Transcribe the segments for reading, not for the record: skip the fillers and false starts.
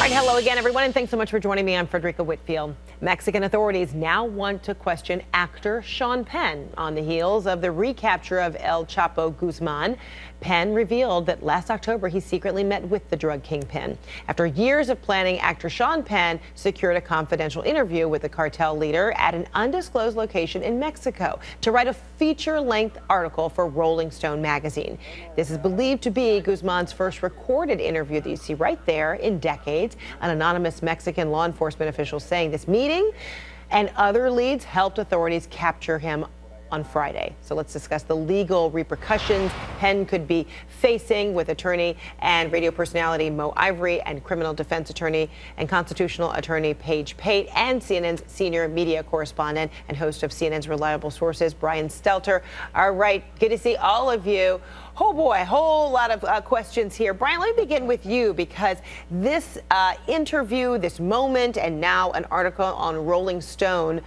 right, hello again, everyone, and thanks so much for joining me. I'm Frederica Whitfield. Mexican authorities now want to question actor Sean Penn on the heels of the recapture of El Chapo Guzman. Penn revealed that last October he secretly met with the drug kingpin. After years of planning, actor Sean Penn secured a confidential interview with the cartel leader at an undisclosed location in Mexico to write a feature-length article for Rolling Stone magazine. This is believed to be Guzman's first recorded interview that you see right there in decades. An anonymous Mexican law enforcement official saying this meeting and other leads helped authorities capture him on Friday. So let's discuss the legal repercussions Penn could be facing with attorney and radio personality Mo Ivory and criminal defense attorney and constitutional attorney Pate and CNN's senior media correspondent and host of CNN's Reliable Sources, Brian Stelter. All right, good to see all of you. Oh boy, a whole lot of questions here. Brian, let me begin with you because this interview, this moment, and now an article on Rolling Stone,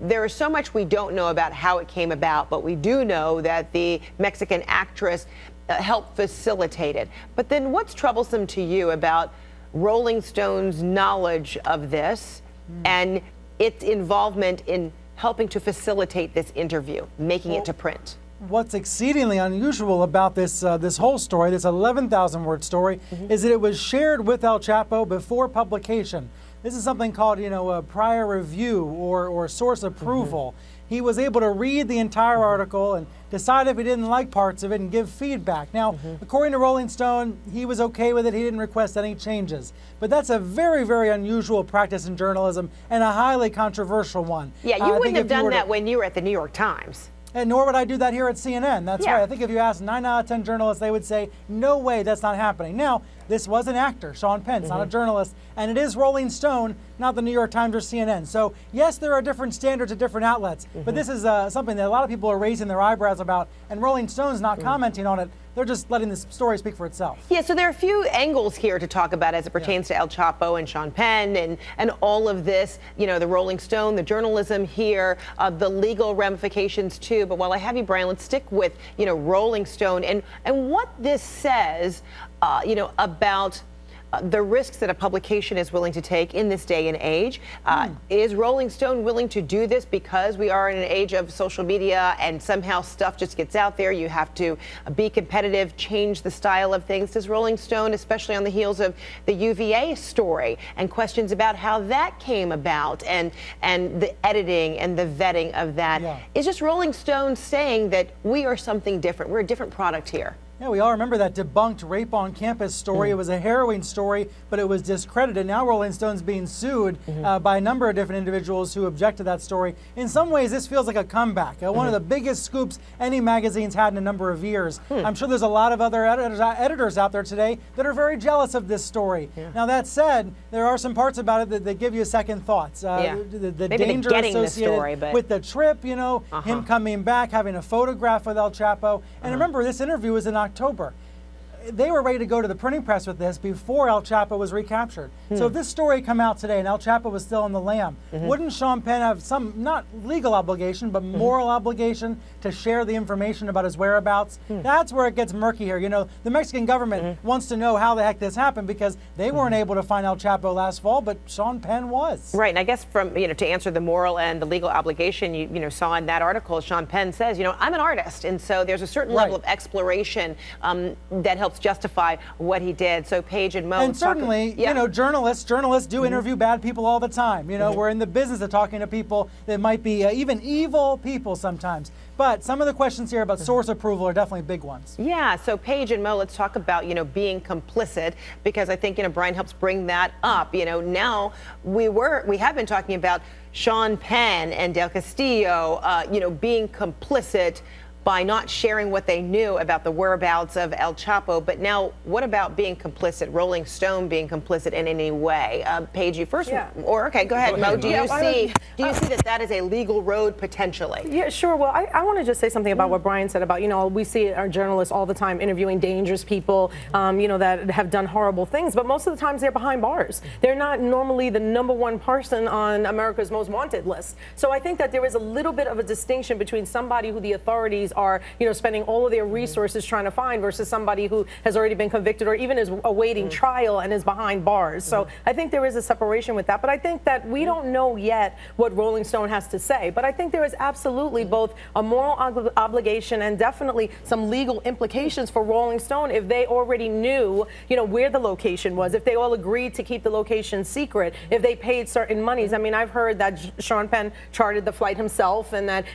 there is so much we don't know about how it came about, but we do know that the Mexican actress helped facilitate it. But then what's troublesome to you about Rolling Stone's knowledge of this and its involvement in helping to facilitate this interview, making it to print? What's exceedingly unusual about this this whole story, this 11,000-word story, is that it was shared with El Chapo before publication. This is something called, a prior review or source approval. He was able to read the entire article and decide if he didn't like parts of it and give feedback. Now, according to Rolling Stone, he was okay with it. He didn't request any changes. But that's a very, very unusual practice in journalism and a highly controversial one. Yeah, you wouldn't have done that when you were at the New York Times. And nor would I do that here at CNN. That's right. I think if you ask 9 out of 10 journalists, they would say, no way, that's not happening. Now, this was an actor, Sean Penn, it's not a journalist, and it is Rolling Stone, not the New York Times or CNN. So, yes, there are different standards at different outlets, but this is something that a lot of people are raising their eyebrows about, and Rolling Stone's not commenting on it. They're just letting the story speak for itself. Yeah, so there are a few angles here to talk about as it pertains to El Chapo and Sean Penn and all of this, the Rolling Stone, the journalism here, the legal ramifications too. But while I have you, Brian, let's stick with, Rolling Stone and what this says, about the risks that a publication is willing to take in this day and age. Is Rolling Stone willing to do this because we are in an age of social media and somehow stuff just gets out there? You have to be competitive, change the style of things. Does Rolling Stone, especially on the heels of the UVA story and questions about how that came about and the editing and the vetting of that, is just Rolling Stone saying that we are something different? We're a different product here. Yeah, we all remember that debunked rape on campus story. It was a harrowing story, but it was discredited. Now Rolling Stone's being sued by a number of different individuals who object to that story. In some ways, this feels like a comeback. One of the biggest scoops any magazine's had in a number of years. I'm sure there's a lot of other editors out there today that are very jealous of this story. Now, that said, there are some parts about it that give you second thoughts. The danger associated with the trip, him coming back, having a photograph with El Chapo. And remember, this interview was in October. They were ready to go to the printing press with this before El Chapo was recaptured. So if this story come out today and El Chapo was still on the lam, wouldn't Sean Penn have some, not legal obligation, but moral obligation to share the information about his whereabouts? That's where it gets murky here. The Mexican government wants to know how the heck this happened because they weren't able to find El Chapo last fall, but Sean Penn was. Right, and I guess from, to answer the moral and the legal obligation, you saw in that article, Sean Penn says, I'm an artist, and so there's a certain level of exploration that helps justify what he did. So Paige and Mo, and certainly, journalists do interview bad people all the time. We're in the business of talking to people that might be even evil people sometimes. But some of the questions here about source approval are definitely big ones. Yeah, so Paige and Mo, let's talk about, being complicit, because I think, Brian helps bring that up. Now we have been talking about Sean Penn and Del Castillo, being complicit by not sharing what they knew about the whereabouts of El Chapo. But now, what about being complicit? Rolling Stone being complicit in any way? Paige, you first, or okay, go ahead, Mo. Do you see that is a legal road potentially? Yeah, sure. Well, I want to just say something about what Brian said about, we see our journalists all the time interviewing dangerous people, that have done horrible things, but most of the times they're behind bars. They're not normally the #1 person on America's Most Wanted list. So I think that there is a little bit of a distinction between somebody who the authorities are, you know, spending all of their resources trying to find versus somebody who has already been convicted or even is awaiting trial and is behind bars. So I think there is a separation with that. But I think that we don't know yet what Rolling Stone has to say. But I think there is absolutely both a moral obligation and definitely some legal implications for Rolling Stone if they already knew, you know, where the location was, if they all agreed to keep the location secret, if they paid certain monies. I mean, I've heard that Sean Penn chartered the flight himself and that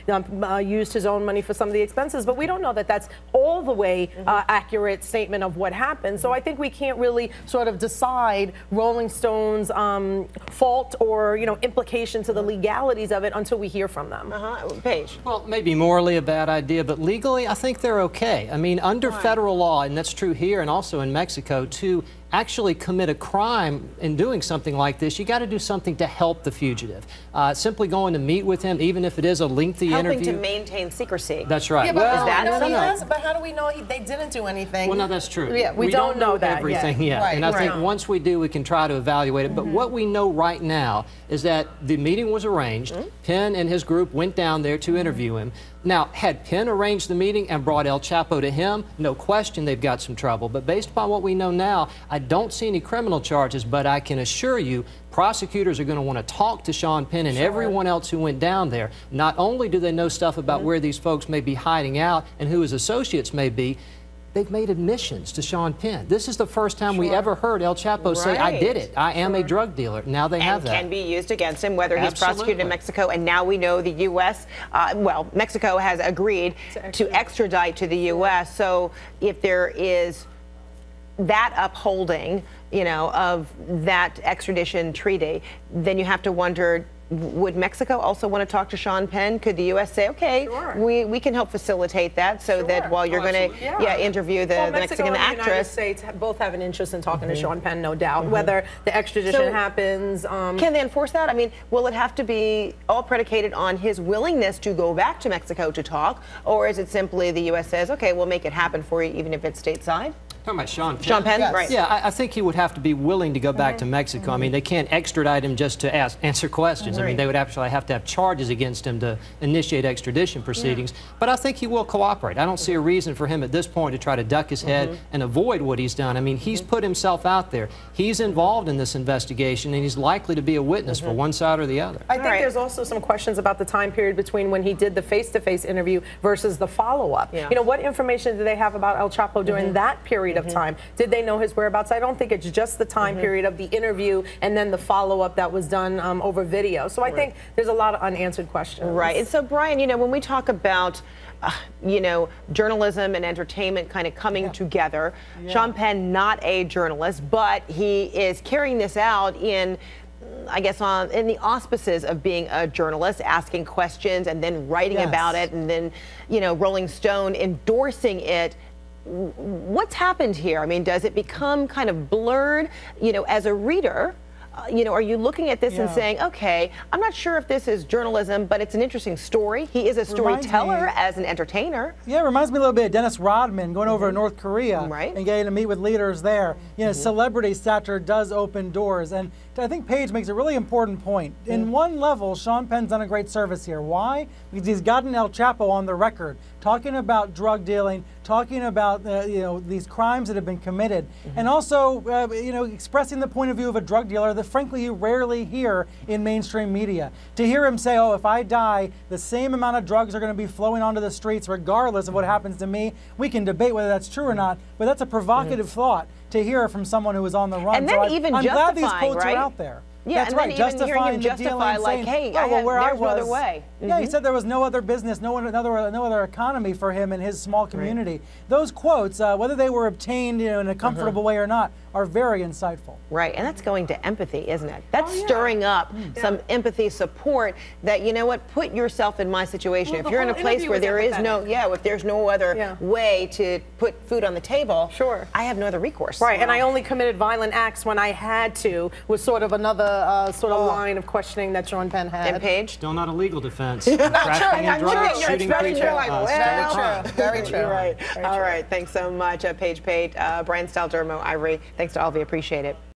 used his own money for some of the expenses, but we don't know that that's all the way accurate statement of what happened. So I think we can't really sort of decide Rolling Stone's fault or, you know, implication to the legalities of it until we hear from them. Paige. Well, maybe morally a bad idea, but legally I think they're okay. I mean, under federal law, and that's true here and also in Mexico, to actually commit a crime in doing something like this, you got to do something to help the fugitive. Simply going to meet with him, even if it is a lengthy interview. Helping to maintain secrecy. That's right. Yeah, but, well, but how do we know they didn't do anything? Well, no, that's true. Yeah, we don't know that everything yet. Right, and I think once we do, we can try to evaluate it. But what we know right now is that the meeting was arranged. Penn and his group went down there to interview him. Now, had Penn arranged the meeting and brought El Chapo to him, no question they've got some trouble. But based upon what we know now, I don't see any criminal charges, but I can assure you prosecutors are going to want to talk to Sean Penn and everyone else who went down there. Not only do they know stuff about where these folks may be hiding out and who his associates may be, they've made admissions to Sean Penn. This is the first time we ever heard El Chapo say, I did it. I am a drug dealer. Now they have that. And can be used against him, whether he's prosecuted in Mexico. And now we know the U.S., well, Mexico has agreed to extradite to the U.S. So if there is that upholding, you know, of that extradition treaty, then you have to wonder, would Mexico also want to talk to Sean Penn? Could the U.S. say, okay, we can help facilitate that so that while you're going to interview the Mexican actress. The United States both have an interest in talking to Sean Penn, no doubt, whether the extradition happens. Can they enforce that? I mean, will it have to be all predicated on his willingness to go back to Mexico to talk, or is it simply the U.S. says, okay, we'll make it happen for you even if it's stateside? Talking about Sean Penn. Sean Penn, right. Yeah, I think he would have to be willing to go back to Mexico. I mean, they can't extradite him just to answer questions. I mean, they would actually have to have charges against him to initiate extradition proceedings. But I think he will cooperate. I don't see a reason for him at this point to try to duck his head and avoid what he's done. I mean, he's put himself out there. He's involved in this investigation, and he's likely to be a witness for one side or the other. I think there's also some questions about the time period between when he did the face-to-face interview versus the follow-up. You know, what information do they have about El Chapo during that period of time? Did they know his whereabouts? I don't think it's just the time period of the interview and then the follow-up that was done over video. So I think there's a lot of unanswered questions. Right. And so, Brian, you know, when we talk about you know, journalism and entertainment kind of coming together, Sean Penn, not a journalist, but he is carrying this out in, I guess, in the auspices of being a journalist, asking questions and then writing about it, and then, you know, Rolling Stone endorsing it. What's happened here? I mean, does it become kind of blurred, you know, as a reader? You know, are you looking at this and saying, okay, I'm not sure if this is journalism, but it's an interesting story. He is a storyteller as an entertainer. Yeah, it reminds me a little bit of Dennis Rodman going over to North Korea and getting to meet with leaders there. You know, celebrity stature does open doors. And I think Paige makes a really important point. In one level, Sean Penn's done a great service here. Why? Because he's gotten El Chapo on the record, talking about drug dealing, talking about you know, these crimes that have been committed, and also you know, expressing the point of view of a drug dealer that frankly you rarely hear in mainstream media. To hear him say, oh, if I die, the same amount of drugs are going to be flowing onto the streets regardless of what happens to me. We can debate whether that's true or not, but that's a provocative thought to hear from someone who was on the run. And then I'm glad these quotes are out there. Yeah, that's and right. then even hearing him justify, like, hey, oh, well, there's no other way. Yeah, he said there was no other business, no other economy for him in his small community. Those quotes, whether they were obtained, you know, in a comfortable way or not, are very insightful. Right, and that's going to empathy, isn't it? That's stirring up some empathy, support. That, you know what, put yourself in my situation. If you're in a place where there is no, if there's no other way to put food on the table, I have no other recourse. Right, and I only committed violent acts when I had to, was sort of another sort of line of questioning that Sean Penn had. And Paige? Still not a legal defense. Trafficking in drugs, shooting people, Very true. Right. All right. Thanks so much, Paige Pate, Brian Steldermo, Ivory. Thanks to all of you. Appreciate it.